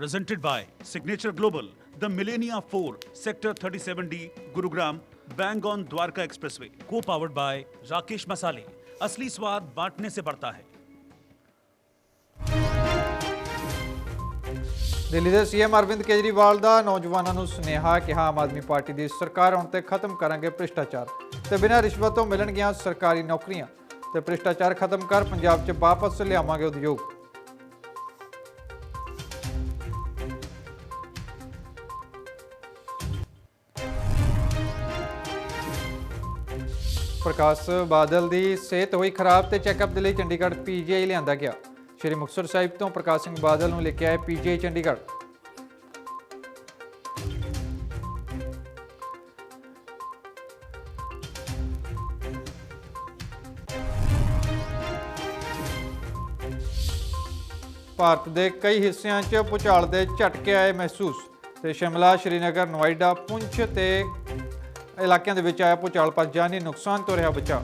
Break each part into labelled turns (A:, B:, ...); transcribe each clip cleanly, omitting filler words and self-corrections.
A: presented by Signature Global, the Millennia 4, Sector 37D, Gurugram, bang on Dwarka Expressway. Co-powered by Rakesh Masale. असली स्वाद बांटने से बढ़ता है।
B: दिल्ली के सीएम अरविंद केजरीवाल का नौजवानों को सुनेहा कि आम आदमी पार्टी की सरकार आने ते खत्म करांगे भ्रिष्टाचार ते बिना रिश्वत तो मिलणगियां सरकारी नौकरियां ते भ्रिष्टाचार खत्म कर पंजाब च वापस लियावांगे उद्योग। प्रकाश बादल की सेहत हुई खराब तो चैकअप के लिए चंडीगढ़ पीजीआई लिया गया। श्री मुक्तसर साहिब तो प्रकाश सिंह बादल को लेके आए पीजीआई चंडीगढ़। भारत के कई हिस्सों च भूचाल के झटके आए महसूस तो शिमला श्रीनगर नोएडा पुंछ ते इलाकों के आया भूचाल पर जानी नुकसान तो रहा बचा।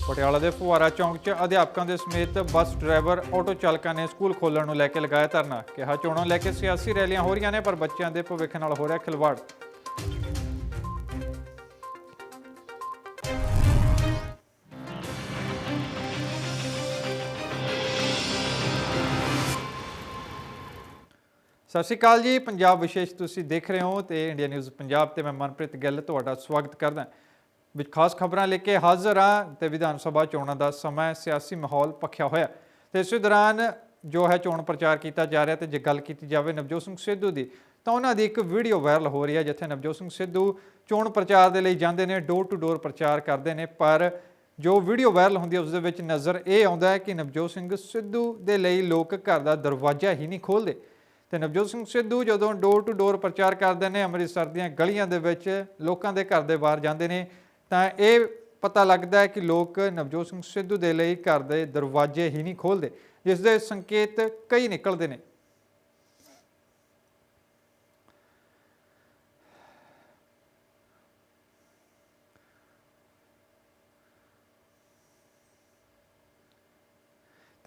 B: पटियाला के फुहारा चौंक च अध्यापकों के समेत बस ड्राइवर ऑटो चालकों ने स्कूल खोलने को लैके लगाया धरना। कहा चोणों लैके सियासी रैलियां हो रही ने पर बच्चों के भविख नाल हो रहा खिलवाड़। सत श्री अकाल जी, पंजाब विशेष तुसीं देख रहे हो तो इंडिया न्यूज़ पंजाब ते मैं मनप्रीत गिल तुहाडा स्वागत करदा। खास खबरां लेके हाज़र हाँ तो विधान सभा चोणों का समय सियासी माहौल भखिया होया तो इस दौरान जो है चोण प्रचार किया जा रहा। तो जे गल की जाए नवजोत सिंह सिद्धू की तो उन्होंने एक वीडियो वायरल हो रही है जिथे नवजोत सिंह सिद्धू चोण प्रचार के लिए जाते हैं, डोर टू डोर प्रचार करते हैं। पर जो वीडियो वायरल होंदी है उस नज़र ये आता है कि नवजोत सिंह सिद्धू के लिए लोग घर का दरवाजा ही नहीं खोलते। तो नवजोत सिंह सिद्धू जो डोर टू डोर प्रचार करते हैं अमृतसर दी गलियां दे विच लोकां दे घर दे बाहर जाते हैं तो ये पता लगता है कि लोग नवजोत सिंह सिद्धू के लिए घर के दरवाजे ही नहीं खोलते, जिसके संकेत कई निकलते हैं।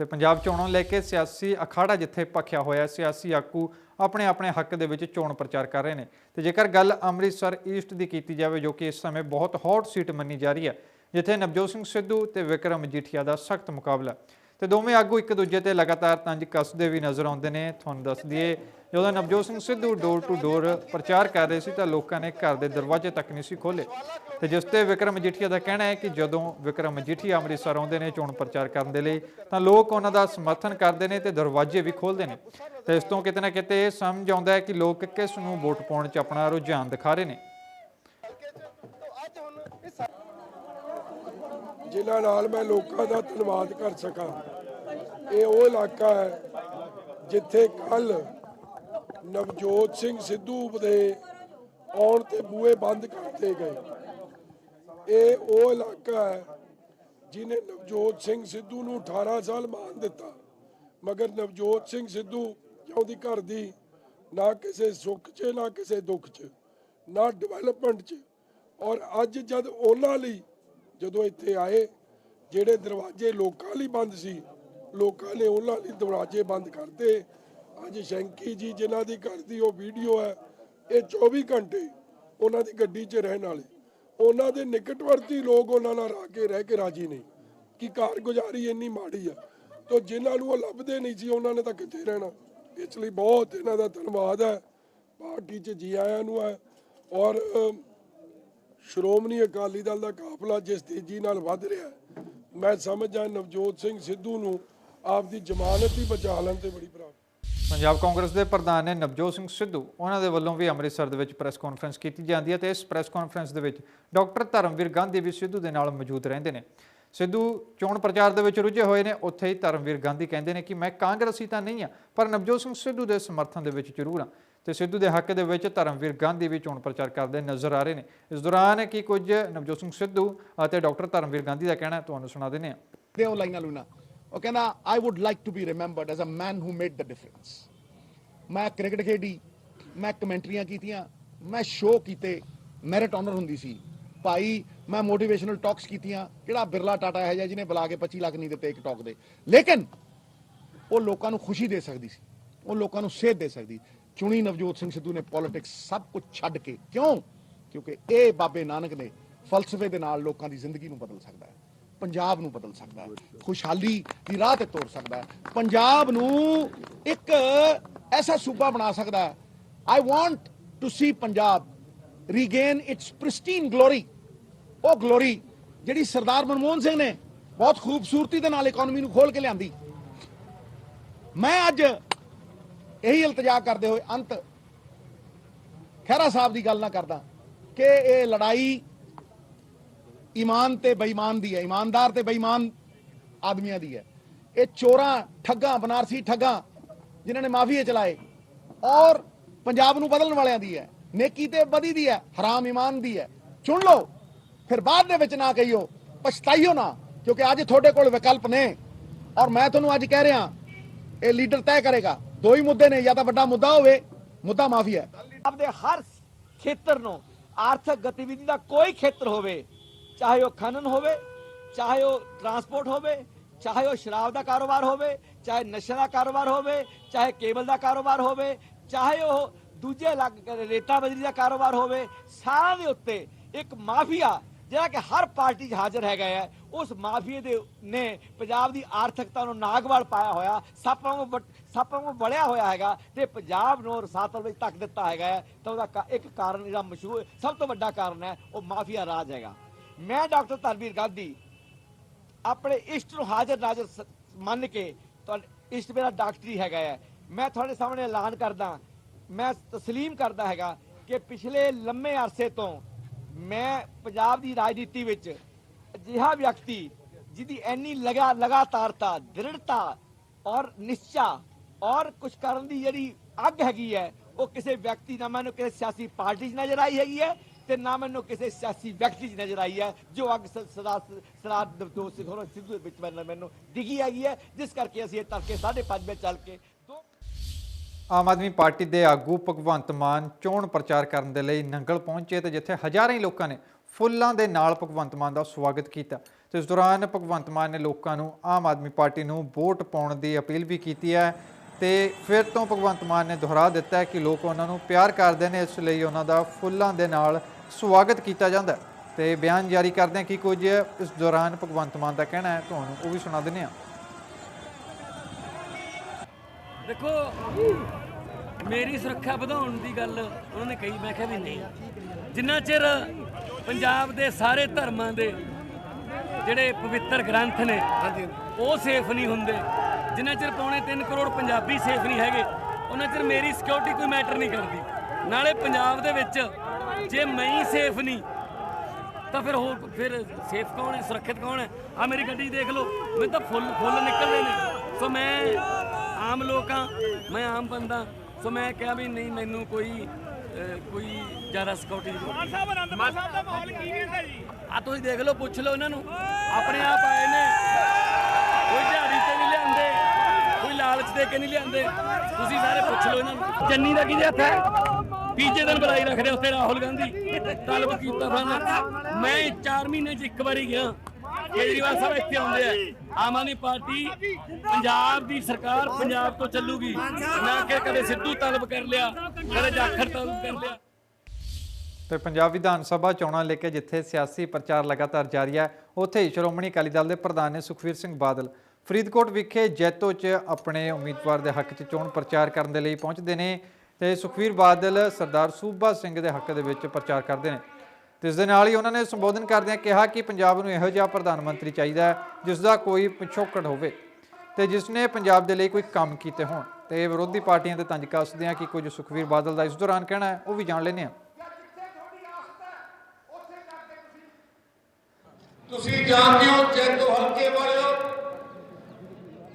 B: तो पंजाब चोणों लैके सियासी अखाड़ा जिथे भखिया होया सियासी आगू अपने अपने हक दे चोण प्रचार कर रहे हैं। तो जेकर गल अमृतसर ईस्ट की की जाए जो कि इस समय बहुत हॉट सीट मनी जा रही है जिथे नवजोत सिंह सिद्धू तो विक्रम मजीठिया का सख्त मुकाबला। तो दोवें आगू एक दूजे ते लगातार तंज कसदे भी नज़र आते हैं। तुहानूं दस दईए जो Navjot Singh Sidhu door to door प्रचार कर रहे थे तो लोगों ने घर के दरवाजे तक नहीं सी खोले। तो जिसते विक्रम मजीठिया का कहना है कि जदों विक्रम मजीठिया अमृतसर आते हैं चोण प्रचार करने लिए तो लोग उन्हों समर्थन करते हैं तो दरवाजे भी खोलते हैं। तो इस तो किते ना किते समझ आता है कि लोग किस नूं वोट पाउण च अपना रुझान दिखा रहे हैं।
C: जिन्हां नाल मैं लोगों का धन्यवाद कर सका। ये वो इलाका है जिथे कल नवजोत सिंह सिद्धू दे आउण ते बूहे बंद करते गए। ये वो इलाका है जिन्हें नवजोत सिंह सिद्धू नूं 18 साल मान दिता मगर नवजोत सिंह सिद्धू ਉਹਦੀ घर दी ना किसी सुख च ना किसी दुख च ना डिवेलपमेंट च। और अज जद उन्हां लई जदों इत्थे आए ਜਿਹੜੇ दरवाजे लोकां लई बंद सी लोकां ने उन्हां लई दरवाजे बंद करते। अज शैंकी जी जिन्हां दी घर दी ਉਹ वीडियो है ये 24 घंटे उन्हां दी गड्डी च रहण वाले उन्हां दे निकटवर्ती लोग उन्हां नाल रह के राजी नहीं कि कारगुजारी इन्नी माड़ी आ। तो जिन्हां नूं ਲੱਭਦੇ नहीं सी उन्हां ने तां कित्थे रहना। इसलिए बहुत इन्हां दा धन्नवाद है, पार्टी च जी आयां नूं है। और श्रोमणी अकाली दल का काफला जिस तेजी नाल वध रहा है मैं समझदा नवजोत सिंह सिद्धू नूं आपदी जमानत ही बचा लैण ते बड़ी प्राप्त।
B: पंजाब कांग्रेस के प्रधान ने नवजोत सिंह सिद्धू उन्होंने वालों भी अमृतसर के प्रैस कॉन्फ्रेंस की जाती है। तो इस प्रैस कॉन्फ्रेंस के डॉक्टर धर्मवीर गांधी भी सिद्धू के नाल मौजूद रहते हैं। सिद्धू चोण प्रचार के रुझे हुए हैं। उत्थे ही धर्मवीर गांधी कहते हैं कि मैं कांग्रेसी तो नहीं हाँ पर नवजोत सिंह सिद्धू के समर्थन के जरूर हाँ। तो सिद्धू के हक के धर्मवीर गांधी भी चोण प्रचार करते नज़र आ रहे हैं। इस दौरान कि कुछ नवजोत सिंह सिद्धू और डॉक्टर धर्मवीर गांधी का कहना तुहानूं सुना देने
D: ਉਹ ਕਹਿੰਦਾ I would like to be remembered as a man who made the difference। मैं क्रिकेट खेडी, मैं कमेंट्रियां कीतियां, मैं शो कीते, मैरिट ऑनर हुंदी सी। ਭਾਈ ਮੈਂ ਮੋਟੀਵੇਸ਼ਨਲ ਟਾਕਸ ਕੀਤੀਆਂ, ਕਿਹੜਾ ਬਿਰਲਾ ਟਾਟਾ ਹੈ ਜਿਹਨੇ ਬੁਲਾ ਕੇ 25 ਲੱਖ ਨਹੀਂ ਦਿੱਤੇ ਇੱਕ ਟਾਕ ਦੇ, ਲੇਕਿਨ ਉਹ ਲੋਕਾਂ ਨੂੰ ਖੁਸ਼ੀ ਦੇ ਸਕਦੀ ਸੀ, ਉਹ ਲੋਕਾਂ ਨੂੰ ਸੇਧ ਦੇ ਸਕਦੀ। ਚੁਣੀ ਨਵਜੋਤ ਸਿੰਘ ਸਿੱਧੂ ਨੇ ਪੋਲਿਟਿਕਸ ਸਭ ਕੁਝ ਛੱਡ ਕੇ, ਕਿਉਂ? ਕਿਉਂਕਿ ਇਹ ਬਾਬੇ ਨਾਨਕ ਦੇ ਫਲਸਫੇ ਦੇ ਨਾਲ ਲੋਕਾਂ ਦੀ ਜ਼ਿੰਦਗੀ ਨੂੰ ਬਦਲ ਸਕਦਾ ਹੈ, ਪੰਜਾਬ ਨੂੰ ਬਦਲ ਸਕਦਾ ਹੈ, ਖੁਸ਼ਹਾਲੀ ਦੀ ਰਾਹ ਤੇ ਤੋਰ ਸਕਦਾ ਹੈ, ਪੰਜਾਬ ਨੂੰ ਇੱਕ ਐਸਾ ਸੂਬਾ ਬਣਾ ਸਕਦਾ ਹੈ। I want to see Punjab regain its pristine glory, ਉਹ ਗਲੋਰੀ ਜਿਹੜੀ ਸਰਦਾਰ ਮਨਮੋਹਨ ਸਿੰਘ ਨੇ ਬਹੁਤ ਖੂਬਸੂਰਤੀ ਦੇ ਨਾਲ ਇਕਨੋਮੀ ਨੂੰ ਖੋਲ ਕੇ ਲਿਆਂਦੀ। ਮੈਂ ਅੱਜ ਇਹੀ ਇਲਤਜਾ ਕਰਦੇ ਹੋਏ ਅੰਤ ਖਹਿਰਾ ਸਾਹਿਬ ਦੀ ਗੱਲ ਨਾ ਕਰਦਾ ਕਿ ਇਹ ਲੜਾਈ ਈਮਾਨ ਤੇ ਬੇਈਮਾਨ ਦੀ ਹੈ, ਈਮਾਨਦਾਰ ਤੇ ਬੇਈਮਾਨ ਆਦਮੀਆਂ ਦੀ ਹੈ। ਇਹ ਚੋਰਾਂ, ਠੱਗਾਂ, ਬਨਾਰਸੀ ਠੱਗਾਂ ਜਿਨ੍ਹਾਂ ਨੇ ਮਾਫੀਏ ਚਲਾਏ, ਔਰ ਪੰਜਾਬ ਨੂੰ ਬਦਲਣ ਵਾਲਿਆਂ ਦੀ ਹੈ। ਨੇਕੀ ਤੇ ਬਦੀ ਦੀ ਹੈ, ਹਰਾਮ ਈਮਾਨ ਦੀ ਹੈ। ਚੁਣ ਲਓ, ਫਿਰ ਬਾਅਦ ਦੇ ਵਿੱਚ ਨਾ ਕਹੀਓ, ਪਛਤਾਈਓ ਨਾ, ਕਿਉਂਕਿ ਅੱਜ ਤੁਹਾਡੇ ਕੋਲ ਵਿਕਲਪ ਨੇ। ਔਰ ਮੈਂ ਤੁਹਾਨੂੰ ਅੱਜ ਕਹਿ ਰਿਹਾ, ਇਹ ਲੀਡਰ ਤੈਅ ਕਰੇਗਾ। ਦੋ ਹੀ ਮੁੱਦੇ ਨੇ, ਜਾਂ ਤਾਂ ਵੱਡਾ ਮੁੱਦਾ ਹੋਵੇ, ਮੁੱਦਾ ਮਾਫੀਆ।
E: ਆਪਦੇ ਹਰ ਖੇਤਰ ਨੂੰ, ਆਰਥਿਕ ਗਤੀਵਿਧੀ ਦਾ ਕੋਈ ਖੇਤਰ ਹੋਵੇ, ਚਾਹੇ ਉਹ ਖਨਨ ਹੋਵੇ, ਚਾਹੇ ਉਹ ਟਰਾਂਸਪੋਰਟ ਹੋਵੇ, ਚਾਹੇ ਉਹ ਸ਼ਰਾਬ ਦਾ ਕਾਰੋਬਾਰ ਹੋਵੇ, ਚਾਹੇ ਨਸ਼ੇ ਦਾ ਕਾਰੋਬਾਰ ਹੋਵੇ, ਚਾਹੇ ਕੇਬਲ ਦਾ ਕਾਰੋਬਾਰ ਹੋਵੇ, ਚਾਹੇ ਉਹ ਦੂਜੇ ਰੇਤਾ ਬਜਰੀ ਦਾ ਕਾਰੋਬਾਰ ਹੋਵੇ, ਸਾਰਿਆਂ ਦੇ ਉੱਤੇ ਇੱਕ ਮਾਫੀਆ ਜਿਹੜਾ ਕਿ ਹਰ ਪਾਰਟੀ 'ਚ ਹਾਜ਼ਰ ਹੈਗਾ ਹੈ, ਉਸ ਮਾਫੀਏ ਦੇ ਨੇ ਪੰਜਾਬ ਦੀ ਆਰਥਿਕਤਾ ਨੂੰ ਨਾਗਵਾਲ ਪਾਇਆ ਹੋਇਆ, ਸੱਪ ਵਾਂਗੂ ਵੜਿਆ ਹੋਇਆ ਹੈਗਾ ਤੇ ਪੰਜਾਬ ਨੂੰ ਰਸਾਤਲ ਵਿੱਚ ਧੱਕ ਦਿੱਤਾ ਹੈਗਾ। ਤਾਂ ਉਹਦਾ ਇੱਕ ਕਾਰਨ ਜਿਹੜਾ ਮਸ਼ਹੂਰ, ਸਭ ਤੋਂ ਵੱਡਾ ਕਾਰਨ ਹੈ, ਉਹ ਮਾਫੀਆ ਰਾਜ ਹੈਗਾ। ਮੈਂ ਡਾਕਟਰ ਧਰਮਵੀਰ ਗਾਂਧੀ ਆਪਣੇ ਇਸ਼ਟ ਨੂੰ ਹਾਜ਼ਰ ਨਾਜ਼ਰ ਮੰਨ ਕੇ, ਇਸ਼ਟ ਮੇਰਾ ਡਾਕਟਰੀ ਹੈਗਾ ਹੈ, ਮੈਂ ਤੁਹਾਡੇ ਸਾਹਮਣੇ ਐਲਾਨ ਕਰਦਾ, ਮੈਂ ਤਸਲੀਮ ਕਰਦਾ ਹੈਗਾ ਕਿ ਪਿਛਲੇ ਲੰਮੇ ਅਰਸੇ ਤੋਂ ਮੈਂ ਪੰਜਾਬ ਦੀ ਰਾਜਨੀਤੀ ਵਿੱਚ ਅਜਿਹਾ ਵਿਅਕਤੀ ਜਿਹਦੀ ਇੰਨੀ ਲਗਾਤਾਰਤਾ, ਦ੍ਰਿੜਤਾ ਔਰ ਨਿਸ਼ਚਾ ਔਰ ਕੁਝ ਕਰਨ ਦੀ ਜਿਹੜੀ ਅੱਗ ਹੈਗੀ ਹੈ, ਉਹ ਕਿਸੇ ਵਿਅਕਤੀ ਨਾ ਮੈਨੂੰ ਕਿਸੇ ਸਿਆਸੀ ਪਾਰਟੀ 'ਚ ਨਜ਼ਰ ਆਈ ਹੈਗੀ ਹੈ ਤੇ ਨਾ ਮੈਨੂੰ ਕਿਸੇ ਸਿਆਸੀ ਵਿਅਕਤੀ 'ਚ ਨਜ਼ਰ ਆਈ ਹੈ, ਜੋ ਅੱਗ ਸਰਦਾਰ ਨਵਜੋਤ ਸਿੰਘ ਸਿੱਧੂ ਵਿੱਚ ਮੈਨੂੰ ਦਿਖੀ ਹੈਗੀ ਹੈ, ਜਿਸ ਕਰਕੇ ਅਸੀਂ ਇਹ ਤੜਕੇ 5:30 ਵਜੇ ਚੱਲ ਕੇ
B: ਆਮ ਆਦਮੀ ਪਾਰਟੀ ਦੇ ਆਗੂ ਭਗਵੰਤ ਮਾਨ ਚੋਣ ਪ੍ਰਚਾਰ ਕਰਨ ਦੇ ਲਈ ਨੰਗਲ ਪਹੁੰਚੇ ਤੇ ਜਿੱਥੇ ਹਜ਼ਾਰਾਂ ਹੀ ਲੋਕਾਂ ਨੇ ਫੁੱਲਾਂ ਦੇ ਨਾਲ ਭਗਵੰਤ ਮਾਨ ਦਾ ਸਵਾਗਤ ਕੀਤਾ ਤੇ ਇਸ ਦੌਰਾਨ ਭਗਵੰਤ ਮਾਨ ਨੇ ਲੋਕਾਂ ਨੂੰ ਆਮ ਆਦਮੀ ਪਾਰਟੀ ਨੂੰ ਵੋਟ ਪਾਉਣ ਦੀ ਅਪੀਲ ਵੀ ਕੀਤੀ ਹੈ ਤੇ ਫਿਰ ਤੋਂ ਭਗਵੰਤ ਮਾਨ ਨੇ ਦੁਹਰਾ ਦਿੱਤਾ ਹੈ ਕਿ ਲੋਕ ਉਹਨਾਂ ਨੂੰ ਪਿਆਰ ਕਰਦੇ ਨੇ, ਇਸ ਲਈ ਉਹਨਾਂ ਦਾ ਫੁੱਲਾਂ ਦੇ ਨਾਲ ਸਵਾਗਤ ਕੀਤਾ ਜਾਂਦਾ ਤੇ ਬਿਆਨ ਜਾਰੀ ਕਰਦੇ ਹਾਂ ਕਿ ਕੁਝ ਇਸ ਦੌਰਾਨ ਭਗਵੰਤ ਮਾਨ ਦਾ ਕਹਿਣਾ ਹੈ, ਤੁਹਾਨੂੰ ਉਹ ਵੀ ਸੁਣਾ ਦਿੰਦੇ ਹਾਂ।
F: देखो मेरी सुरक्षा ਵਧਾਉਣ ਦੀ ਗੱਲ ਉਹਨਾਂ ਨੇ ਕਹੀ, ਮੈਂ ਕਿਹਾ ਵੀ ਨਹੀਂ, ਜਿੰਨਾ ਚਿਰ ਪੰਜਾਬ ਦੇ ਸਾਰੇ ਧਰਮਾਂ ਦੇ ਜਿਹੜੇ ਪਵਿੱਤਰ ਗ੍ਰੰਥ ਨੇ ਉਹ ਸੇਫ ਨਹੀਂ ਹੁੰਦੇ, ਜਿੰਨਾ ਚਿਰ 3.25 ਕਰੋੜ ਪੰਜਾਬੀ ਸੇਫ ਨਹੀਂ ਹੈਗੇ, ਉਹਨਾਂ ਚਿਰ ਮੇਰੀ ਸਿਕਿਉਰਿਟੀ ਕੋਈ ਮੈਟਰ ਨਹੀਂ ਕਰਦੀ। ਨਾਲੇ ਪੰਜਾਬ ਦੇ ਵਿੱਚ ਜੇ ਮੈਂ ਹੀ ਸੇਫ ਨਹੀਂ ਤਾਂ ਫਿਰ ਸੇਫ ਕੌਣ ਹੈ, ਸੁਰੱਖਿਅਤ ਕੌਣ ਹੈ? ਆ ਮੇਰੀ ਗੱਡੀ ਦੇਖ ਲਓ, ਮੈਨੂੰ ਤਾਂ ਫੁੱਲ ਨਿਕਲਦੇ ਨੇ। ਸੋ ਮੈਂ ਆਮ ਲੋਕ ਹਾਂ, ਮੈਂ ਆਮ ਬੰਦਾ, ਸੋ ਮੈਂ ਕਿਹਾ ਵੀ ਨਹੀਂ, ਮੈਨੂੰ ਕੋਈ ਜ਼ਿਆਦਾ ਸਿਕਿਉਰਿਟੀ ਦੀ ਜ਼ਰੂਰਤ ਨਹੀਂ। ਆ ਤੁਸੀਂ ਦੇਖ ਲਓ, ਪੁੱਛ ਲਓ ਇਹਨਾਂ ਨੂੰ, ਆਪਣੇ ਆਪ ਆਏ ਨੇ, ਕੋਈ ਦਿਹਾੜੀ ਤੇ ਨਹੀਂ ਲਿਆਂਦੇ, ਕੋਈ ਲਾਲਚ ਦੇ ਕੇ ਨਹੀਂ ਲਿਆਂਦੇ, ਤੁਸੀਂ ਸਾਰੇ ਪੁੱਛ ਲਓ ਇਹਨਾਂ ਨੂੰ। ਚੰਨੀ ਦਾ ਕਿਹਦੇ ਹੱਥ ਹੈ? ਤੀਜੇ ਦਿਨ ਬੁਲਾਈ ਰੱਖਦੇ ਉੱਤੇ ਰਾਹੁਲ ਗਾਂਧੀ ਤਲਬ ਕੀਤਾ ਫਾਨਾ। ਮੈਂ 4 ਮਹੀਨੇ 'ਚ ਇੱਕ ਵਾਰੀ ਗਿਆ, ਕੇਜਰੀਵਾਲ ਸਾਹਿਬ ਇੱਥੇ ਆਉਂਦੇ ਆ। ਆਮ ਆਦਮੀ ਪਾਰਟੀ ਪੰਜਾਬ ਦੀ ਸਰਕਾਰ ਪੰਜਾਬ ਤੋਂ ਚੱਲੂਗੀ, ਨਾ ਕਿ ਕਦੇ ਸਿੱਧੂ ਤਲਬ ਕਰ ਲਿਆ, ਕਦੇ ਜਾਖੜ ਤਲਬ ਕਰ ਲਿਆ।
B: ਤੇ ਪੰਜਾਬ ਵਿਧਾਨ ਸਭਾ ਚੋਣਾਂ ਲੈ ਕੇ ਜਿੱਥੇ ਸਿਆਸੀ ਪ੍ਰਚਾਰ ਲਗਾਤਾਰ ਜਾਰੀ ਹੈ, ਉੱਥੇ ਹੀ ਸ਼੍ਰੋਮਣੀ ਅਕਾਲੀ ਦਲ ਦੇ ਪ੍ਰਧਾਨ ਨੇ ਸੁਖਬੀਰ ਸਿੰਘ ਬਾਦਲ ਫਰੀਦਕੋਟ ਵਿਖੇ ਜੈਤੋ 'ਚ ਆਪਣੇ ਉਮੀਦਵਾਰ ਦੇ ਹੱਕ 'ਚ ਚੋਣ ਪ੍ਰਚਾਰ ਕਰਨ ਦੇ ਲਈ ਪਹੁੰਚਦੇ ਨੇ ਤੇ ਸੁਖਬੀਰ ਬਾਦਲ ਸਰਦਾਰ ਸੂਬਾ ਸਿੰਘ ਦੇ ਹੱਕ ਦੇ ਵਿੱਚ ਪ੍ਰਚਾਰ ਕਰਦੇ ਨੇ ਤੇ ਇਸ ਦੇ ਨਾਲ ਹੀ ਉਹਨਾਂ ਨੇ ਸੰਬੋਧਨ ਕਰਦਿਆਂ ਕਿਹਾ ਕਿ ਪੰਜਾਬ ਨੂੰ ਇਹੋ ਜਿਹਾ ਪ੍ਰਧਾਨ ਮੰਤਰੀ ਚਾਹੀਦਾ ਹੈ ਜਿਸ ਦਾ ਕੋਈ ਪਿਛੋਕੜ ਹੋਵੇ ਤੇ ਜਿਸ ਨੇ ਪੰਜਾਬ ਦੇ ਲਈ ਕੋਈ ਕੰਮ ਕੀਤੇ ਹੋਣ। ਤੇ ਵਿਰੋਧੀ ਪਾਰਟੀਆਂ ਤੇ ਤੰਜ ਕੱਸਦੇ ਆ ਕਿ ਕੁਝ ਸੁਖਬੀਰ ਬਾਦਲ ਦਾ ਇਸ ਦੌਰਾਨ ਕਹਿਣਾ ਹੈ, ਉਹ ਵੀ ਜਾਣ ਲੈਂਦੇ ਆ।
G: ਤੁਸੀਂ ਜਾਣਦੇ ਹੋ ਜੈਤੋ ਹਲਕੇ ਵਾਲਿਓ,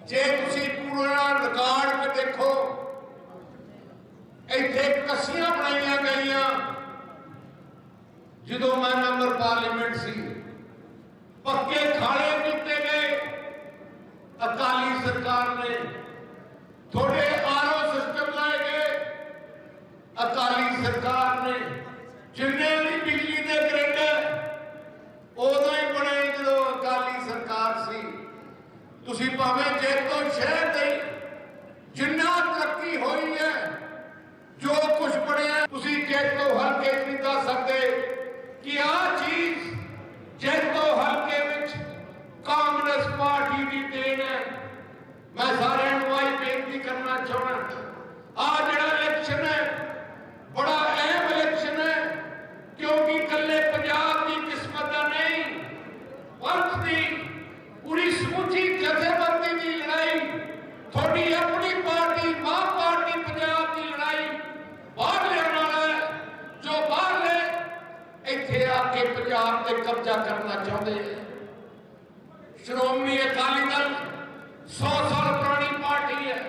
G: ਜੇ ਤੁਸੀਂ ਪੂਰਾ ਰਿਕਾਰਡ ਤੇ ਦੇਖੋ, ਇੱਥੇ ਕੱਸੀਆਂ ਬਣਾਈਆਂ ਗਈਆਂ ਜਦੋਂ ਮੈਂ ਮੈਂਬਰ ਪਾਰਲੀਮੈਂਟ ਸੀ, ਪੱਕੇ ਖਾਲੇ ਕੀਤੇ ਗਏ ਅਕਾਲੀ ਸਰਕਾਰ ਨੇ, ਥੋੜੇ ਆਰਓ ਸਿਸਟਮ ਲਾਏ ਗਏ ਅਕਾਲੀ ਸਰਕਾਰ ਨੇ, ਜਿੰਨੇ ਵੀ ਬਿਜਲੀ ਦੇ ਗ੍ਰਿਡ ਭਾਵੇਂ ਜੈਤੋ ਸ਼ਹਿਰ ਦੇ ਜਿੰਨਾ ਤਰੱਕੀ ਹੋਈ ਹੈ, ਜੋ ਕੁਝ ਬਣਿਆ, ਤੁਸੀਂ ਜੈਤੋ ਹਲਕੇ 'ਚ ਨਹੀਂ ਦੱਸ ਸਕਦੇ ਕਿ ਆਹ ਚੀਜ਼ ਜੈਤੋ ਹਲਕੇ ਵਿੱਚ ਕਾਂਗਰਸ ਪਾਰਟੀ ਦੀ ਦੇਣ ਹੈ। ਮੈਂ ਸਾਰਿਆਂ ਨੂੰ ਆਈ ਬੇਨਤੀ ਕਰਨਾ ਚਾਹੁੰਦਾ, ਆਹ ਜਿਹੜਾ ਇਲੈਕਸ਼ਨ ਹੈ ਬੜਾ ਅਹਿਮ ਇਲੈਕਸ਼ਨ ਹੈ, ਕਿਉਂਕਿ ਇਕੱਲੇ ਪੰਜਾਬ ਦੀ ਕਿਸਮਤ ਦਾ ਨਹੀਂ, ਪੰਥ ਦੀ ਪੂਰੀ ਸਮੁੱਚੀ ਜਥੇਬੰਦੀ ਦੀ ਲੜਾਈ, ਤੁਹਾਡੀ ਆਪਣੀ ਪਾਰਟੀ ਮਾਂ ਪਾਰਟੀ ਪੰਜਾਬ ਦੀ ਲੜਾਈ ਬਾਹਰ ਲਿਆਉਣ ਵਾਲਾ ਹੈ, ਜੋ ਬਾਹਰਲੇ ਇੱਥੇ ਆ ਕੇ ਪੰਜਾਬ ਤੇ ਕਬਜ਼ਾ ਕਰਨਾ ਚਾਹੁੰਦੇ ਹੈ। ਸ਼੍ਰੋਮਣੀ ਅਕਾਲੀ ਦਲ 100 ਸਾਲ ਪੁਰਾਣੀ ਪਾਰਟੀ ਹੈ।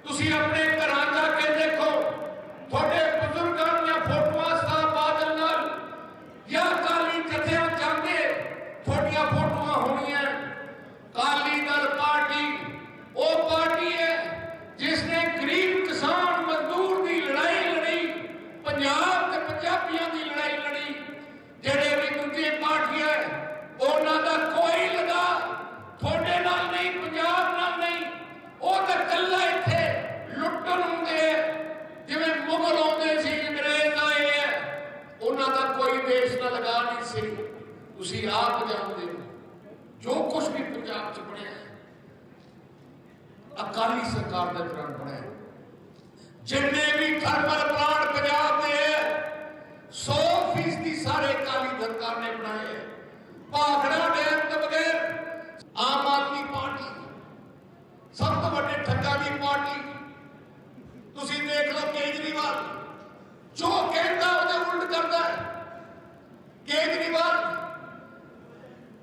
G: ਤੁਸੀਂ ਆਪਣੇ ਘਰਾਂ ਜਾ ਕੇ ਦੇਖੋ, ਤੁਹਾਡੇ ਬਜ਼ੁਰਗਾਂ ਦੀਆਂ ਫੋਟੋਆਂ ਸਾਹਿਬ ਬਾਦਲ ਨਾਲ ਜਾਂ ਅਕਾਲੀ ਜਥਿਆਂ ਜਾਂਦੇ ਤੁਹਾਡੀਆਂ ਫੋਟੋਆਂ ਹੋਣੀਆਂ। ਅਕਾਲੀ ਦਲ ਪਾਰਟੀ ਉਹ ਪਾਰਟੀ ਹੈ ਜਿਸ ਨੇ ਗਰੀਬ ਕਿਸਾਨ ਮਜ਼ਦੂਰ ਦੀ ਲੜਾਈ ਲੜੀ, ਪੰਜਾਬ ਤੇ ਪੰਜਾਬੀਆਂ ਦੀ ਲੜਾਈ ਲੜੀ। ਜਿਹੜੇ ਵੀ ਦੂਜੇ ਪਾਰਟੀਆਂ ਉਹਨਾਂ ਦਾ ਕੋਈ ਲਗਾ ਤੁਹਾਡੇ ਨਾਲ ਨਹੀਂ, ਪੰਜਾਬ ਨਾਲ ਨਹੀਂ, ਉਹ ਤਾਂ ਇਕੱਲਾ ਇੱਥੇ ਲੁੱਟਣ ਹੁੰਦੇ, ਜਿਵੇਂ ਮੁਗਲ ਆਉਂਦੇ ਸੀ, ਅੰਗਰੇਜ਼ ਆਏ ਹੈ, ਉਹਨਾਂ ਦਾ ਕੋਈ ਦੇਸ਼ ਨਾਲ ਲਗਾ ਨਹੀਂ ਸੀ। ਤੁਸੀਂ ਆਪ ਜਾਣਦੇ ਹੋ ਜੋ ਕੁਝ ਵੀ ਪੰਜਾਬ 'ਚ ਬਣਿਆ ਅਕਾਲੀ ਸਰਕਾਰ ਦੇ ਦੌਰਾਨ ਬਣਿਆ। ਜਿੰਨੇ ਵੀ ਥਰਮਲ ਪਲਾਂਟ ਪੰਜਾਬ ਦੇ 100% ਸਾਰੇ ਅਕਾਲੀ ਸਰਕਾਰ ਨੇ ਬਣਾਏ। ਭਾਖੜਾ ਡੈਮ ਤੋਂ ਬਗੈਰ ਆਮ ਆਦਮੀ ਪਾਰਟੀ ਸਭ ਤੋਂ ਵੱਡੇ ਠੱਗਾਂ ਦੀ ਪਾਰਟੀ। ਤੁਸੀਂ ਦੇਖ ਲਓ ਕੇਜਰੀਵਾਲ ਜੋ ਕਹਿੰਦਾ ਉਹਦੇ ਉਲਟ ਕਰਦਾ ਹੈ। ਕੇਜਰੀਵਾਲ,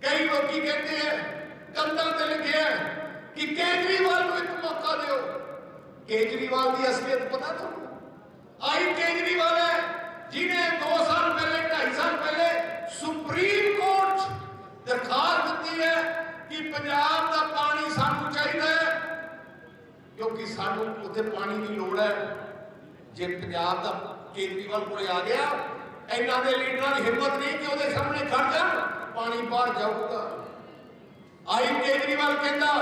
G: ਕਈ ਲੋਕੀ ਕਹਿੰਦੇ ਹੈ, ਕੰਧਾਂ ਤੇ ਲਿਖਿਆ ਕਿ ਕੇਜਰੀਵਾਲ ਨੂੰ ਇੱਕ ਮੌਕਾ ਦਿਓ। ਕੇਜਰੀਵਾਲ ਦੀ ਅਸਲੀਅਤ ਪਤਾ ਤੁਹਾਨੂੰ? ਆਈ ਕੇਜਰੀਵਾਲ ਹੈ ਜਿਹਨੇ 2 ਸਾਲ ਪਹਿਲੇ 2.5 ਸਾਲ ਪਹਿਲੇ ਸੁਪਰੀਮ ਕੋਰਟ 'ਚ ਦਰਖਾਸਤ ਦਿੱਤੀ ਹੈ ਕਿ ਪੰਜਾਬ ਦਾ ਪਾਣੀ ਸਾਨੂੰ ਚਾਹੀਦਾ ਹੈ, ਕਿਉਂਕਿ ਸਾਨੂੰ ਉੱਥੇ ਪਾਣੀ ਦੀ ਲੋੜ ਹੈ। ਜੇ ਪੰਜਾਬ ਦਾ ਕੇਜਰੀਵਾਲ ਕੋਲ ਆ ਗਿਆ, ਇਹਨਾਂ ਦੇ ਲੀਡਰਾਂ ਦੀ ਹਿੰਮਤ ਨਹੀਂ ਕਿ ਉਹਦੇ ਸਾਹਮਣੇ ਖੜ ਜਾਣ, ਪਾਣੀ ਬਾਹਰ ਜਾਊਗਾ। ਆਈ ਕੇਜਰੀਵਾਲ ਕਹਿੰਦਾ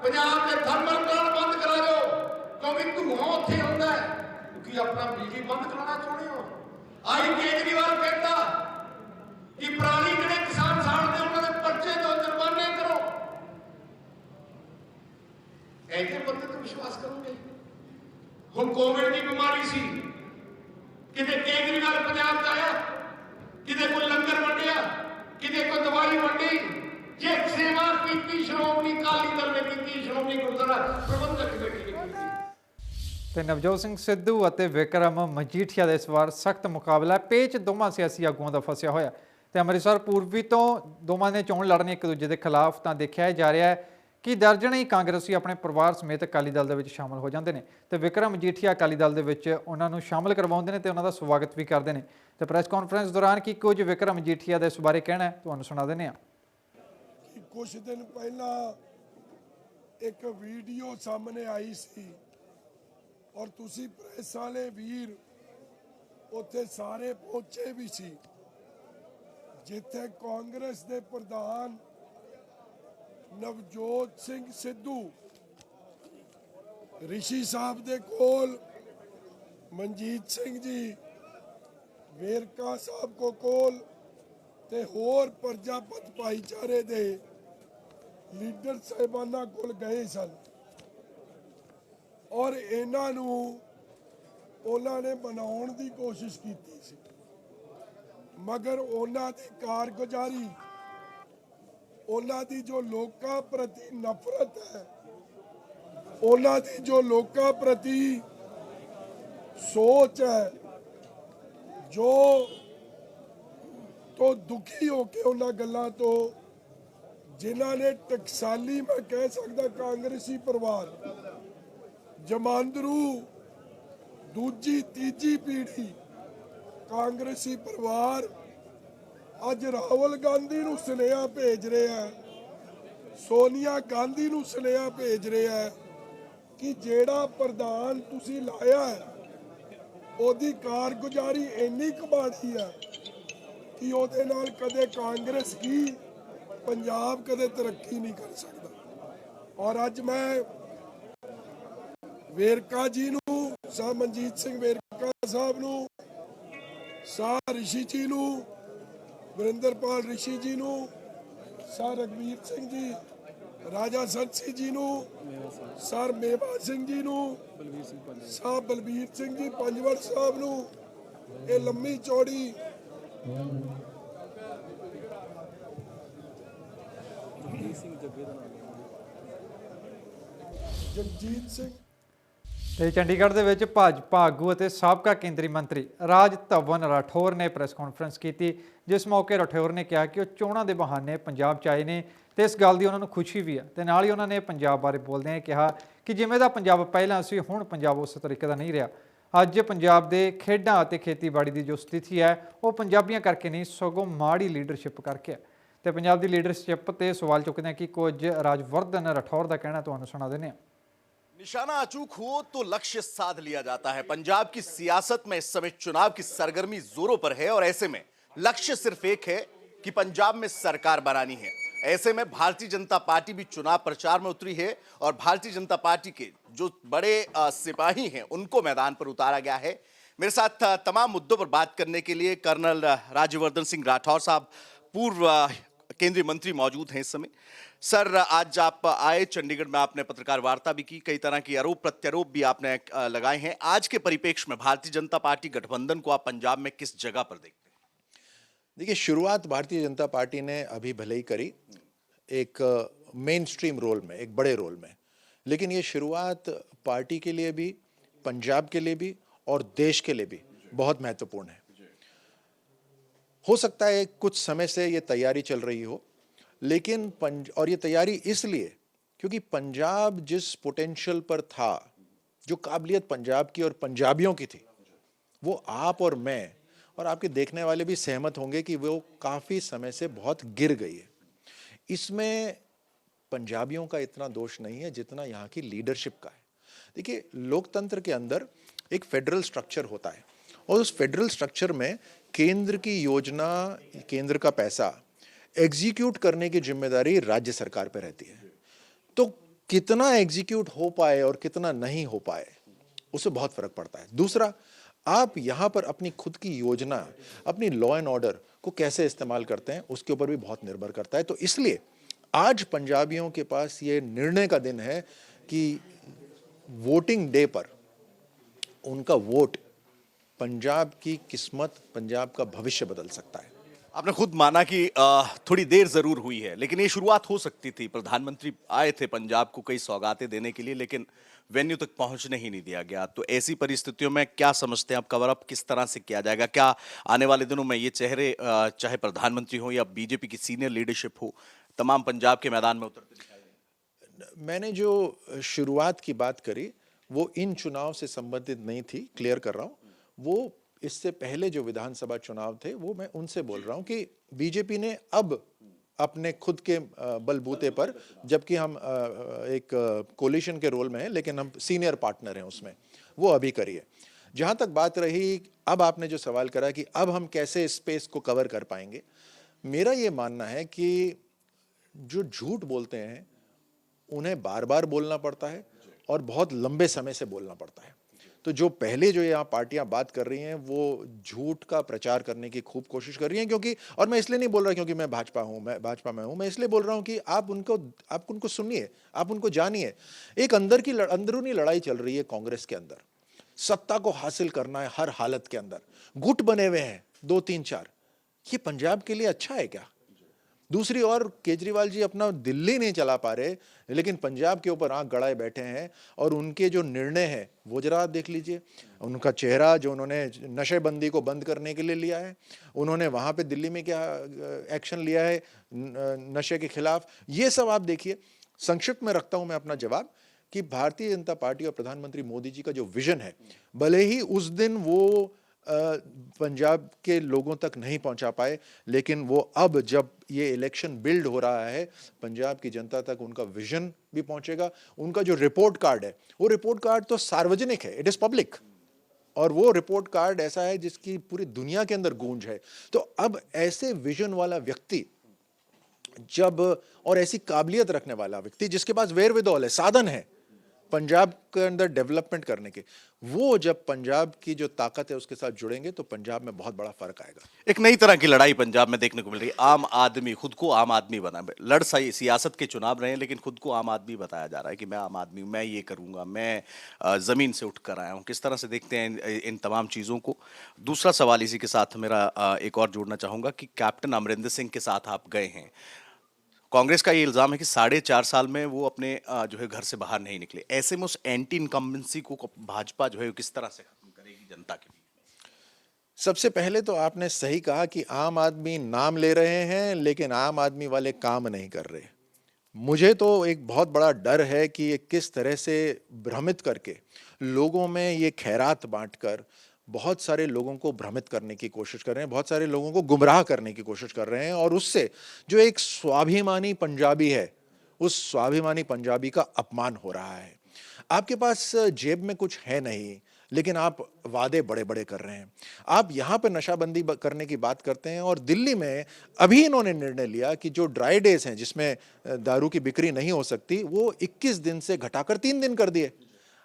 G: ਪੰਜਾਬ ਦੇ ਥਰਮਲ ਪਲਾਂਟ ਬੰਦ ਕਰਾ ਦਿਓ, ਕਿਉਂਕਿ ਧੂਆਂ ਉੱਥੇ ਹੁੰਦਾ ਹੈ, ਕਿਉਂਕਿ ਆਪਣਾ ਬਿਜਲੀ ਬੰਦ ਕਰਾਉਣਾ ਚਾਹੁੰਦੇ ਹੋ। ਆਈ ਕੇਜਰੀਵਾਲ ਕਹਿੰਦਾ ਕਿ ਪੁਰਾਣੀ ਜਿਹੜੇ ਕਿਸਾਨ ਸਾੜਦੇ ਉਹਨਾਂ ਦੇ ਪਰਚੇ ਤੋਂ ਜੁਰਮਾਨੇ ਕਰੋ। ਐਸੇ ਬੰਦੇ ਤੇ ਵਿਸ਼ਵਾਸ ਕਰੋਗੇ? ਹੁਣ ਕੋਵਿਡ ਦੀ ਬਿਮਾਰੀ ਸੀ, ਕਿਤੇ ਕੇਜਰੀਵਾਲ ਪੰਜਾਬ 'ਚ ਆਇਆ, ਕਿਤੇ ਕੋਈ ਲੰਗਰ ਵੰਡਿਆ, ਕਿਤੇ ਕੋਈ ਦਵਾਈ ਵੰਡੀ। ਜੇ ਸੇਵਾ ਕੀਤੀ ਸ਼੍ਰੋਮਣੀ ਅਕਾਲੀ ਦਲ ਨੇ ਕੀਤੀ, ਸ਼੍ਰੋਮਣੀ ਗੁਰਦੁਆਰਾ ਪ੍ਰਬੰਧਕ ਕਮੇਟੀ ਨੇ ਕੀਤੀ।
B: ਤੇ ਨਵਜੋਤ ਸਿੰਘ ਸਿੱਧੂ ਅਤੇ ਵਿਕਰਮ ਮਜੀਠੀਆ ਦਾ ਇਸ ਵਾਰ ਸਖਤ ਮੁਕਾਬਲਾ, ਪੇਚ ਦੋਵਾਂ ਸਿਆਸੀ ਆਗੂਆਂ ਦਾ ਫਸਿਆ ਹੋਇਆ। ਤੇ ਅੰਮ੍ਰਿਤਸਰ ਪੂਰਬੀ ਤੋਂ ਦੋਵਾਂ ਨੇ ਚੋਣ ਲੜਨੀ ਇੱਕ ਦੂਜੇ ਦੇ ਖਿਲਾਫ ਤਾਂ ਦੇਖਿਆ ਜਾ ਰਿਹਾ ਹੈ ਕਿ ਦਰਜਨਾਂ ਹੀ ਕਾਂਗਰਸੀ ਆਪਣੇ ਪਰਿਵਾਰ ਸਮੇਤ ਅਕਾਲੀ ਦਲ ਦੇ ਵਿੱਚ ਸ਼ਾਮਲ ਹੋ ਜਾਂਦੇ ਨੇ ਤੇ ਵਿਕਰਮ ਮਜੀਠੀਆ ਅਕਾਲੀ ਦਲ ਦੇ ਵਿੱਚ ਉਹਨਾਂ ਨੂੰ ਸ਼ਾਮਲ ਕਰਵਾਉਂਦੇ ਨੇ ਤੇ ਉਹਨਾਂ ਦਾ ਸਵਾਗਤ ਵੀ ਕਰਦੇ ਨੇ। ਤੇ ਪ੍ਰੈਸ ਕਾਨਫਰੰਸ ਦੌਰਾਨ ਕੀ ਕੁਝ ਵਿਕਰਮ ਮਜੀਠੀਆ ਦੇ ਇਸ ਬਾਰੇ ਕਹਿਣਾ ਹੈ ਤੁਹਾਨੂੰ ਸੁਣਾ ਦਿੰਦੇ ਹਾਂ।
C: ਕੁਝ ਦਿਨ ਪਹਿਲਾਂ ਇੱਕ ਵੀਡੀਓ ਸਾਹਮਣੇ ਆਈ ਸੀ ਔਰ ਤੁਸੀਂ ਪ੍ਰੈਸ ਵਾਲੇ ਵੀਰ ਉੱਥੇ ਸਾਰੇ ਪਹੁੰਚੇ ਵੀ ਸੀ, ਜਿੱਥੇ ਕਾਂਗਰਸ ਦੇ ਪ੍ਰਧਾਨ ਨਵਜੋਤ ਸਿੰਘ ਸਿੱਧੂ ਰਿਸ਼ੀ ਸਾਹਿਬ ਦੇ ਕੋਲ, ਮਨਜੀਤ ਸਿੰਘ ਜੀ ਵੇਰਕਾ ਸਾਹਿਬ ਕੋਲ ਤੇ ਹੋਰ ਪ੍ਰਜਾਪਤ ਭਾਈਚਾਰੇ ਦੇ ਲੀਡਰ ਸਾਹਿਬਾਨਾਂ ਕੋਲ ਗਏ ਸਨ ਔਰ ਇਹਨਾਂ ਨੂੰ ਉਹਨਾਂ ਨੇ ਬਣਾਉਣ ਦੀ ਕੋਸ਼ਿਸ਼ ਕੀਤੀ ਸੀ, ਮਗਰ ਉਹਨਾਂ ਦੀ ਕਾਰਗੁਜ਼ਾਰੀ, ਉਹਨਾਂ ਦੀ ਜੋ ਲੋਕਾਂ ਪ੍ਰਤੀ ਨਫ਼ਰਤ ਹੈ, ਉਹਨਾਂ ਦੀ ਜੋ ਲੋਕਾਂ ਪ੍ਰਤੀ ਸੋਚ ਹੈ, ਜੋ ਤੋਂ ਦੁਖੀ ਹੋ ਕੇ ਉਹਨਾਂ ਗੱਲਾਂ ਤੋਂ ਜਿਨ੍ਹਾਂ ਨੇ ਟਕਸਾਲੀ, ਮੈਂ ਕਹਿ ਸਕਦਾ ਕਾਂਗਰਸੀ ਪਰਿਵਾਰ, ਜਮਾਂਦਰੂ ਦੂਜੀ ਤੀਜੀ ਪੀੜ੍ਹੀ ਕਾਂਗਰਸੀ ਪਰਿਵਾਰ ਅੱਜ ਰਾਹੁਲ ਗਾਂਧੀ ਨੂੰ ਸੁਨੇਹਾ ਭੇਜ ਰਿਹਾ, ਸੋਨੀਆ ਗਾਂਧੀ ਨੂੰ ਸੁਨੇਹਾ ਭੇਜ ਰਿਹਾ ਕਿ ਜਿਹੜਾ ਪ੍ਰਧਾਨ ਤੁਸੀਂ ਲਾਇਆ ਹੈ ਉਹਦੀ ਕਾਰਗੁਜ਼ਾਰੀ ਇੰਨੀ ਕਮਾੜੀ ਹੈ ਕਿ ਉਹਦੇ ਨਾਲ ਕਦੇ ਕਾਂਗਰਸ ਕੀ ਪੰਜਾਬ ਕਦੇ ਤਰੱਕੀ ਨਹੀਂ ਕਰ ਸਕਦਾ। ਔਰ ਅੱਜ ਮੈਂ ਵੇਰਕਾ ਜੀ ਨੂੰ, ਸਾਹ ਮਨਜੀਤ ਸਿੰਘ ਵੇਰਕਾ ਸਾਹਿਬ ਨੂੰ, ਸਾਹ ਰਿਸ਼ੀ ਜੀ ਨੂੰ, ਵਰਿੰਦਰਪਾਲ ਰਿਸ਼ੀ ਜੀ ਨੂੰ, ਸਾਹ ਰਘਵੀਰ ਸਿੰਘ ਜੀ, ਰਾਜਾ ਸੰਸੀ ਜੀ ਨੂੰ, ਸਰ ਮੇਵਾ ਸਿੰਘ ਜੀ ਨੂੰ, ਸਾਹ ਬਲਬੀਰ ਸਿੰਘ ਜੀ ਪੰਜਵੜ ਸਾਹਿਬ ਨੂੰ, ਇਹ ਲੰਮੀ ਚੌੜੀ ਜਗਜੀਤ ਸਿੰਘ
B: ਤੇ ਚੰਡੀਗੜ੍ਹ ਦੇ ਵਿੱਚ ਭਾਜਪਾ ਆਗੂ ਅਤੇ ਸਾਬਕਾ ਕੇਂਦਰੀ ਮੰਤਰੀ ਰਾਜ ਧਵਨ ਰਾਠੌਰ ਨੇ ਪ੍ਰੈਸ ਕਾਨਫਰੰਸ ਕੀਤੀ, ਜਿਸ ਮੌਕੇ ਰਾਠੌਰ ਨੇ ਕਿਹਾ ਕਿ ਉਹ ਚੋਣਾਂ ਦੇ ਬਹਾਨੇ ਪੰਜਾਬ 'ਚ ਆਏ ਨੇ ਤੇ ਇਸ ਗੱਲ ਦੀ ਉਹਨਾਂ ਨੂੰ ਖੁਸ਼ੀ ਵੀ ਹੈ। ਤੇ ਨਾਲ ਹੀ ਉਹਨਾਂ ਨੇ ਪੰਜਾਬ ਬਾਰੇ ਬੋਲਦਿਆਂ ਕਿਹਾ ਕਿ ਜਿਵੇਂ ਦਾ ਪੰਜਾਬ ਪਹਿਲਾਂ ਸੀ, ਹੁਣ ਪੰਜਾਬ ਉਸ ਤਰੀਕੇ ਦਾ ਨਹੀਂ ਰਿਹਾ। ਅੱਜ ਪੰਜਾਬ ਦੇ ਖੇਡਾਂ ਅਤੇ ਖੇਤੀਬਾੜੀ ਦੀ ਜੋ ਸਥਿਤੀ ਹੈ ਉਹ ਪੰਜਾਬੀਆਂ ਕਰਕੇ ਨਹੀਂ, ਸਗੋਂ ਮਾੜੀ ਲੀਡਰਸ਼ਿਪ ਕਰਕੇ ਹੈ। ਤੇ ਪੰਜਾਬ ਦੀ ਲੀਡਰਸ਼ਿਪ ਤੇ ਸਵਾਲ ਚੁੱਕਦੇ ਕਿ ਕੁਝ ਰਾਜਵਰਧਨ राठौर ਦਾ ਕਹਿਣਾ ਤੁਹਾਨੂੰ ਸੁਣਾ ਦਿੰਦੇ ਹਾਂ।
H: निशाना अचूक हो तो लक्ष्य साध लिया जाता है। पंजाब की सियासत में इस समय चुनाव की सरगर्मी जोरों पर है और ऐसे में लक्ष्य सिर्फ एक है कि पंजाब में सरकार बनानी है। ऐसे में भारतीय जनता पार्टी भी चुनाव प्रचार में उतरी है और भारतीय जनता पार्टी के जो बड़े सिपाही हैं उनको मैदान पर उतारा गया है। मेरे साथ तमाम मुद्दों पर बात करने के लिए कर्नल राज्यवर्धन सिंह राठौर साहब, पूर्व केंद्रीय मंत्री, मौजूद हैं इस समय। सर, आज आप आए चंडीगढ़ में, आपने पत्रकार वार्ता भी की, कई तरह की आरोप प्रत्यारोप भी आपने लगाए हैं। आज के परिप्रेक्ष्य में भारतीय जनता पार्टी गठबंधन को आप पंजाब में किस जगह पर देखते हैं?
D: देखिए, शुरुआत भारतीय जनता पार्टी ने अभी भले ही करी एक मेन स्ट्रीम रोल में, एक बड़े रोल में, लेकिन ये शुरुआत पार्टी के लिए भी, पंजाब के लिए भी और देश के लिए भी बहुत महत्वपूर्ण है। हो सकता है कुछ समय से ये तैयारी चल रही हो, लेकिन और ये तैयारी इसलिए क्योंकि पंजाब जिस पोटेंशियल पर था, जो काबिलियत पंजाब की और पंजाबियों की थी, वो आप और मैं और आपके देखने वाले भी सहमत होंगे कि वो काफ़ी समय से बहुत गिर गई है। इसमें पंजाबियों का इतना दोष नहीं है जितना यहाँ की लीडरशिप का है। देखिए, लोकतंत्र के अंदर एक फेडरल स्ट्रक्चर होता है और उस फेडरल स्ट्रक्चर में केंद्र की योजना, केंद्र का पैसा एग्जीक्यूट करने की जिम्मेदारी राज्य सरकार पर रहती है। तो कितना एग्जीक्यूट हो पाए और कितना नहीं हो पाए, उससे बहुत फर्क पड़ता है। दूसरा, आप यहाँ पर अपनी खुद की योजना, अपनी लॉ एंड ऑर्डर को कैसे इस्तेमाल करते हैं, उसके ऊपर भी बहुत निर्भर करता है। तो इसलिए आज पंजाबियों के पास ये निर्णय का दिन है कि वोटिंग डे पर उनका वोट पंजाब की किस्मत, पंजाब का भविष्य बदल सकता है।
H: आपने खुद माना कि थोड़ी देर जरूर हुई है, लेकिन ये शुरुआत हो सकती थी। प्रधानमंत्री आए थे पंजाब को कई सौगातें देने के लिए, लेकिन वेन्यू तक पहुंचने ही नहीं दिया गया। तो ऐसी परिस्थितियों में क्या समझते हैं आप, कवर अप किस तरह से किया जाएगा? क्या आने वाले दिनों में ये चेहरे, चाहे प्रधानमंत्री हो या बीजेपी की सीनियर लीडरशिप हो, तमाम पंजाब के मैदान में उतरते दिखाई देंगे?
D: मैंने जो शुरुआत की बात करी वो इन चुनाव से संबंधित नहीं थी, क्लियर कर रहा हूँ। वो इससे पहले जो विधानसभा चुनाव थे वो मैं उनसे बोल रहा हूं कि बीजेपी ने अब अपने खुद के बलबूते पर, जबकि हम एक कोलिशन के रोल में हैं लेकिन हम सीनियर पार्टनर हैं उसमें, वो अभी करी है। जहां तक बात रही, अब आपने जो सवाल करा कि अब हम कैसे स्पेस को कवर कर पाएंगे, मेरा ये मानना है कि जो झूठ बोलते हैं उन्हें बार बार बोलना पड़ता है और बहुत लंबे समय से बोलना पड़ता है। तो जो पहले जो यहाँ पार्टियां बात कर रही हैं वो झूठ का प्रचार करने की खूब कोशिश कर रही हैं, क्योंकि, और मैं इसलिए नहीं बोल रहा क्योंकि मैं भाजपा में हूँ, मैं इसलिए बोल रहा हूँ कि आप उनको सुनिए, आप उनको जानिए। एक अंदरूनी लड़ाई चल रही है कांग्रेस के अंदर, सत्ता को हासिल करना है हर हालत के अंदर, गुट बने हुए हैं 2 3 4। ये पंजाब के लिए अच्छा है क्या? दूसरी ओर केजरीवाल जी अपना दिल्ली नहीं चला पा रहे, लेकिन पंजाब के ऊपर आंख गड़ाए बैठे हैं और उनके जो निर्णय है वो जरा देख लीजिए। उनका चेहरा जो उन्होंने नशेबंदी को बंद करने के लिए लिया है, उन्होंने वहाँ पे दिल्ली में क्या एक्शन लिया है नशे के खिलाफ, ये सब आप देखिए। संक्षिप्त में रखता हूँ मैं अपना जवाब कि भारतीय जनता पार्टी और प्रधानमंत्री मोदी जी का जो विजन है, भले ही उस दिन वो पंजाब के लोगों तक नहीं पहुंचा पाए, लेकिन वो अब जब ये इलेक्शन बिल्ड हो रहा है, पंजाब की जनता तक उनका विजन भी पहुंचेगा। उनका जो रिपोर्ट कार्ड है, वो रिपोर्ट कार्ड तो सार्वजनिक है, इट इज पब्लिक, और वो रिपोर्ट कार्ड ऐसा है जिसकी पूरी दुनिया के अंदर गूंज है। तो अब ऐसे विजन वाला व्यक्ति जब और ऐसी काबिलियत रखने वाला व्यक्ति जिसके पास वेरविदौल है, साधन है पंजाब के अंदर डेवलपमेंट करने के, वो जब पंजाब की जो ताकत है उसके साथ जुड़ेंगे तो पंजाब में बहुत बड़ा फर्क आएगा।
H: एक नई तरह की लड़ाई पंजाब में देखने को मिल रही है। आम आदमी खुद को आम आदमी बना, लड़ सही सियासत के चुनाव रहे हैं लेकिन खुद को आम आदमी बताया जा रहा है कि मैं आम आदमी हूं, मैं ये करूंगा, मैं जमीन से उठकर आया हूं। किस तरह से देखते हैं इन तमाम चीजों को? दूसरा सवाल इसी के साथ मेरा एक और जोड़ना चाहूंगा कि कैप्टन अमरिंदर सिंह के साथ आप गए हैं। कांग्रेस का ये इल्जाम है कि 4.5 साल में वो अपने जो है घर से बाहर नहीं निकले। ऐसे में उस एंटी इनकम्बेंसी को भाजपा जो है किस तरह से खत्म करेगी जनता के बीच?
D: सबसे पहले तो आपने सही कहा कि आम आदमी नाम ले रहे हैं लेकिन आम आदमी वाले काम नहीं कर रहे। मुझे तो एक बहुत बड़ा डर है कि ये किस तरह से भ्रमित करके लोगों में ये खैरात बांटकर बहुत सारे लोगों को भ्रमित करने की कोशिश कर रहे हैं, बहुत सारे लोगों को गुमराह करने की कोशिश कर रहे हैं, और उससे जो एक स्वाभिमानी पंजाबी है उस स्वाभिमानी पंजाबी का अपमान हो रहा है। आपके पास जेब में कुछ है नहीं लेकिन आप वादे बड़े बड़े कर रहे हैं। आप यहाँ पर नशाबंदी करने की बात करते हैं और दिल्ली में अभी इन्होंने निर्णय लिया कि जो ड्राई डेज हैं जिसमें दारू की बिक्री नहीं हो सकती वो 21 दिन से घटाकर 3 दिन कर दिए।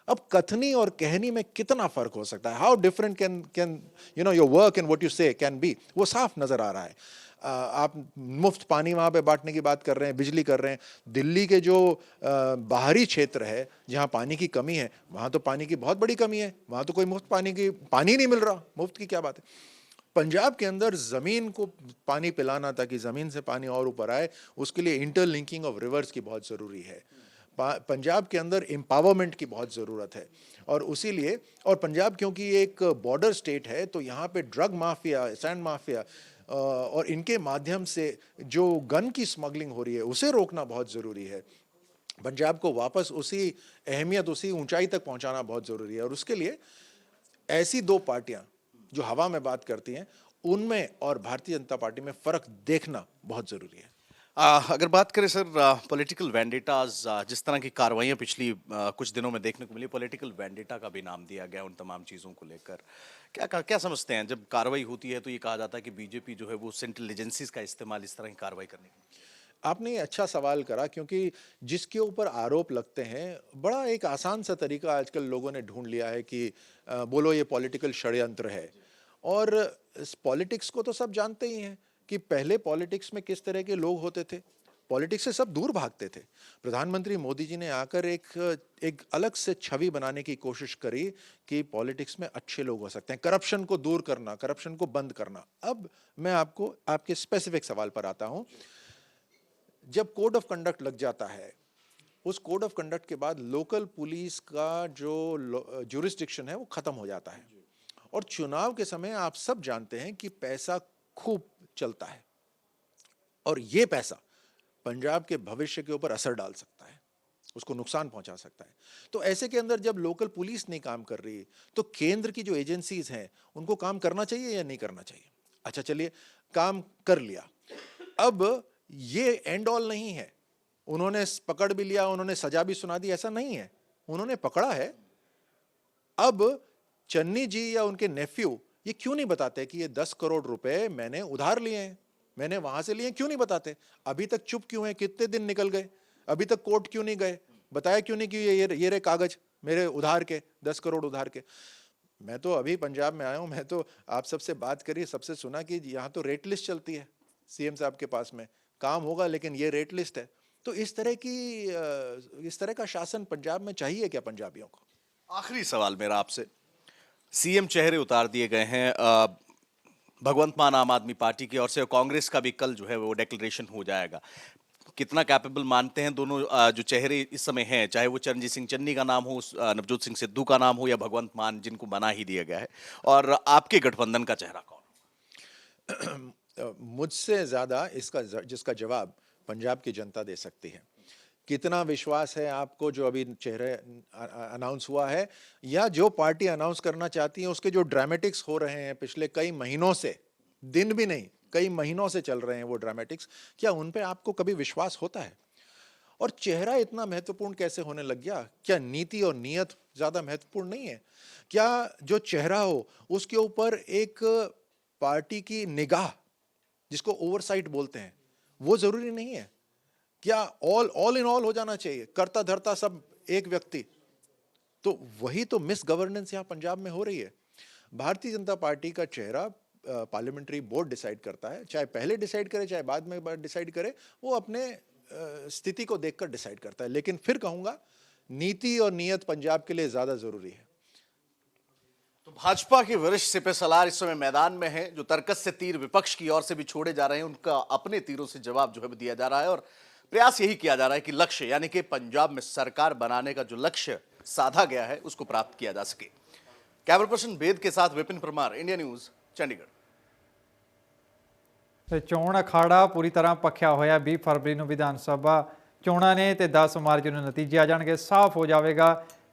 D: अब कथनी और कहनी में कितना फर्क हो सकता है? How different can your work and what you से कैन बी, वो साफ नजर आ रहा है। आप मुफ्त पानी वहाँ पे बांटने की बात कर रहे हैं, बिजली कर रहे हैं। दिल्ली के जो बाहरी क्षेत्र है जहाँ पानी की कमी है वहाँ तो पानी की बहुत बड़ी कमी है, वहाँ तो कोई मुफ्त पानी नहीं मिल रहा, मुफ्त की क्या बात है। पंजाब के अंदर ज़मीन को पानी पिलाना ताकि ज़मीन से पानी और ऊपर आए, उसके लिए इंटरलिंकिंग ऑफ रिवर्स की बहुत ज़रूरी है। पंजाब के अंदर एम्पावरमेंट की बहुत ज़रूरत है और उसी लिए, और पंजाब क्योंकि एक बॉर्डर स्टेट है तो यहाँ पे ड्रग माफिया, सैंड माफिया और इनके माध्यम से जो गन की स्मगलिंग हो रही है उसे रोकना बहुत ज़रूरी है। पंजाब को वापस उसी अहमियत, उसी ऊंचाई तक पहुंचाना बहुत ज़रूरी है और उसके लिए ऐसी दो पार्टियां जो हवा में बात करती हैं उनमें और भारतीय जनता पार्टी में फ़र्क देखना बहुत ज़रूरी है।
H: अगर बात करें सर पॉलिटिकल वैंडेटाज, जिस तरह की कार्रवाइयाँ पिछली कुछ दिनों में देखने को मिली, पॉलिटिकल वैंडेटा का भी नाम दिया गया उन तमाम चीज़ों को लेकर, क्या समझते हैं? जब कार्रवाई होती है तो ये कहा जाता है कि बीजेपी जो है वो सेंट्रल एजेंसीज का इस्तेमाल इस तरह की कार्रवाई करने के।
D: आपने ये अच्छा सवाल करा क्योंकि जिसके ऊपर आरोप लगते हैं बड़ा एक आसान सा तरीका आजकल लोगों ने ढूंढ लिया है कि बोलो ये पॉलिटिकल षड्यंत्र है। और इस पॉलिटिक्स को तो सब जानते ही हैं कि पहले पॉलिटिक्स में किस तरह के लोग होते थे। पॉलिटिक्स से सब दूर भागते थे। प्रधानमंत्री मोदी जी ने आकर एक अलग से छवि बनाने की कोशिश करी कि पॉलिटिक्स में अच्छे लोग हो सकते हैं, करप्शन को दूर करना, करप्शन को बंद करना। अब मैं आपको आपके स्पेसिफिक सवाल पर आता हूं। जब कोड ऑफ कंडक्ट लग जाता है, उस कोड ऑफ कंडक्ट के बाद लोकल पुलिस का जो ज्यूरिसडिक्शन है वो खत्म हो जाता है और चुनाव के समय आप सब जानते हैं कि पैसा खूब चलता है और ये पैसा पंजाब के भविष्य के ऊपर असर डाल सकता है, उसको नुकसान पहुंचा सकता है। तो ऐसे के अंदर जब लोकल पुलिस नहीं काम कर रही तो केंद्र की जो एजेंसीज हैं उनको काम करना चाहिए या नहीं करना चाहिए? अच्छा चलिए, काम कर लिया। अब ये एंड ऑल नहीं है, उन्होंने पकड़ भी लिया, उन्होंने सजा भी सुना दी, ऐसा नहीं है। उन्होंने पकड़ा है, अब चन्नी जी या उनके नेफ्यू ये क्यों नहीं बताते कि ये 10 करोड़ रुपए मैंने उधार लिए हैं, मैंने वहां से लिए, क्यों नहीं बताते? अभी तक चुप क्यों है? कितने दिन निकल गए, अभी तक कोर्ट क्यों नहीं गए? बताया क्यों नहीं कि ये रहे कागज मेरे उधार के, 10 करोड़ उधार के। मैं तो अभी पंजाब में आया हूं, मैं तो आप सबसे बात करी, सबसे सुना कि यहाँ तो रेट लिस्ट चलती है सीएम साहब के पास में, काम होगा लेकिन ये रेट लिस्ट है। तो इस तरह का शासन पंजाब में चाहिए क्या पंजाबियों को?
H: आखिरी सवाल मेरा आपसे, सीएम चेहरे उतार दिए गए हैं भगवंत मान आम आदमी पार्टी की ओर से, कांग्रेस का भी कल जो है वो डिक्लेरेशन हो जाएगा। कितना कैपेबल मानते हैं दोनों जो चेहरे इस समय हैं, चाहे वो चरणजीत सिंह चन्नी का नाम हो, नवजोत सिंह सिद्धू का नाम हो या भगवंत मान जिनको बना ही दिया गया है, और आपके गठबंधन का चेहरा कौन?
D: मुझसे ज्यादा जिसका जवाब पंजाब की जनता दे सकती है। कितना विश्वास है आपको जो अभी चेहरे अनाउंस हुआ है या जो पार्टी अनाउंस करना चाहती है उसके जो ड्रामेटिक्स हो रहे हैं पिछले कई महीनों से, दिन भी नहीं कई महीनों से चल रहे हैं वो ड्रामेटिक्स, क्या उन पे आपको कभी विश्वास होता है? और चेहरा इतना महत्वपूर्ण कैसे होने लग गया? क्या नीति और नीयत ज्यादा महत्वपूर्ण नहीं है? क्या जो चेहरा हो उसके ऊपर एक पार्टी की निगाह, जिसको ओवरसाइट बोलते हैं,
I: वो जरूरी नहीं है। क्या ऑल इन ऑल हो जाना चाहिए, करता धरता सब एक व्यक्ति? तो वही तो मिस गवर्नेंस यहाँ पंजाब में हो रही है। भारतीय जनता पार्टी का चेहरा पार्लियामेंट्री बोर्ड डिसाइड करता है, चाहे पहले डिसाइड करे चाहे बाद में डिसाइड करे, वो अपने स्थिति को देखकर डिसाइड करता है। लेकिन फिर कहूंगा, नीति और नियत पंजाब के लिए ज्यादा जरूरी है।
H: तो भाजपा के वरिष्ठ सिपह सलार इस समय मैदान में हैं, जो तर्कस से तीर विपक्ष की ओर से भी छोड़े जा रहे हैं, उनका अपने तीरों से जवाब जो है दिया जा रहा है और प्रयास यही किया जा रहा है कि लक्ष्य यानी कि पंजाब में सरकार बनाने का जो लक्ष्य साधा गया है उसको प्राप्त किया जा सके। कैमरा पर्सन वेद के साथ विपिन परमार, इंडिया न्यूज, चंडीगढ़।
B: ਤੇ ਚੋਣ ਅਖਾੜਾ ਪੂਰੀ ਤਰ੍ਹਾਂ ਪੱਖਿਆ ਹੋਇਆ। 20 ਫਰਵਰੀ ਨੂੰ ਵਿਧਾਨ ਸਭਾ ਚੋਣਾਂ ਨੇ ਤੇ 10 ਮਾਰਚ ਨੂੰ ਨਤੀਜੇ ਆ ਜਾਣਗੇ। ਸਾਫ਼ ਹੋ ਜਾਵੇਗਾ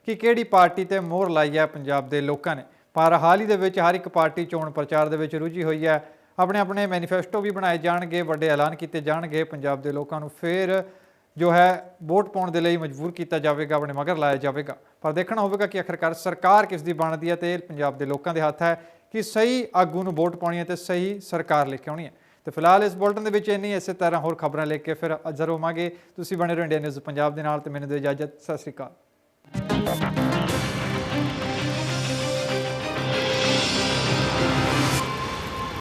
B: ਕਿ ਕਿਹੜੀ ਪਾਰਟੀ ਤੇ ਮੋਹਰ ਲਾਈ ਹੈ ਪੰਜਾਬ ਦੇ ਲੋਕਾਂ ਨੇ। ਪਰ ਹਾਲ ਹੀ ਦੇ ਵਿੱਚ ਹਰ ਇੱਕ ਪਾਰਟੀ ਚੋਣ ਪ੍ਰਚਾਰ ਦੇ ਵਿੱਚ ਰੁੱਝੀ ਹੋਈ ਹੈ। ਆਪਣੇ ਆਪਣੇ ਮੈਨੀਫੈਸਟੋ ਵੀ ਬਣਾਏ ਜਾਣਗੇ, ਵੱਡੇ ਐਲਾਨ ਕੀਤੇ ਜਾਣਗੇ। ਪੰਜਾਬ ਦੇ ਲੋਕਾਂ ਨੂੰ ਫਿਰ ਜੋ ਹੈ ਵੋਟ ਪਾਉਣ ਦੇ ਲਈ ਮਜਬੂਰ ਕੀਤਾ ਜਾਵੇਗਾ, ਆਪਣੇ ਮਗਰ ਲਾਇਆ ਜਾਵੇਗਾ। ਪਰ ਦੇਖਣਾ ਹੋਵੇਗਾ ਕਿ ਆਖਿਰਕਾਰ ਸਰਕਾਰ ਕਿਸ ਦੀ ਬਣਦੀ ਹੈ ਤੇ ਪੰਜਾਬ ਦੇ ਲੋਕਾਂ ਦੇ ਹੱਥ ਹੈ ਕਿ ਸਹੀ ਆਗੂ ਨੂੰ ਵੋਟ ਪਾਉਣੀ ਹੈ ਤੇ ਸਹੀ ਸਰਕਾਰ ਲੈ ਕੇ ਆਉਣੀ ਹੈ। ਤੇ ਫਿਲਹਾਲ ਇਸ ਬੁਲਟਨ ਦੇ ਵਿੱਚ ਇੰਨੀ, ਇਸੇ ਤਰ੍ਹਾਂ ਹੋਰ ਖਬਰਾਂ ਲੈ ਕੇ ਫਿਰ ਹਾਜ਼ਰ ਹੋਵਾਂਗੇ। ਤੁਸੀਂ ਬਣੇ ਰਹੋ ਇੰਡੀਆ ਨਿਊਜ਼ ਪੰਜਾਬ ਦੇ ਨਾਲ ਤੇ ਮੈਨੂੰ ਦਿਓ ਇਜਾਜ਼ਤ। ਸਤਿ ਸ਼੍ਰੀ ਅਕਾਲ।